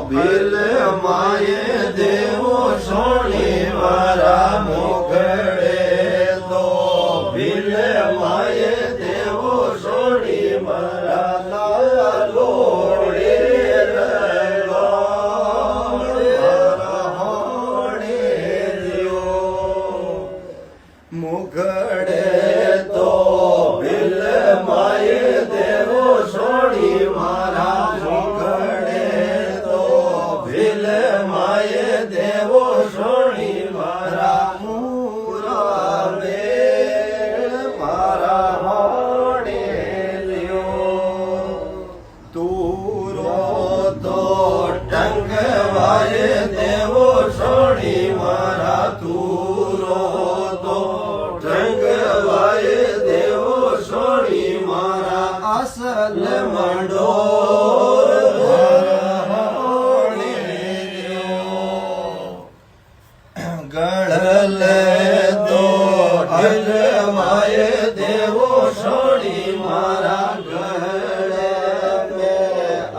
ભીલ માએ દેવો સોણી મારા મુખડે તો ભીલ માએ દેવો સોણી મારા લાલોડે મુખડે તો ભીલ માએ દેવો સોણી મારા મુખડે તો ભીલ માએ દેવો સોણી મારા મુરાને મારા હોડે લ્યો તુરો તો ટંગવાએ દેવો સોણી મારા તુરો તો ટંગવાએ દેવો સોણી મારા અસલ મંડોર ગળલે તો અજમાએ દેવો સોણી મારા ગળે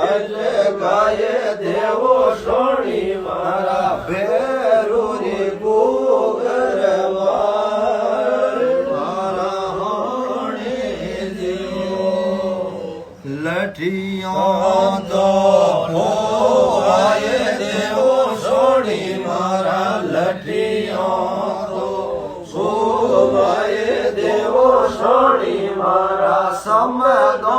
અજગાએ દેવો સોણી મારા ભેરુરી ગુગર મારા હોણે દિયો લઠિયો તો ભોવાએ દેવો સોણી મારા લઠિયો તો ભોવાએ દેવો સોણી મારા સમદો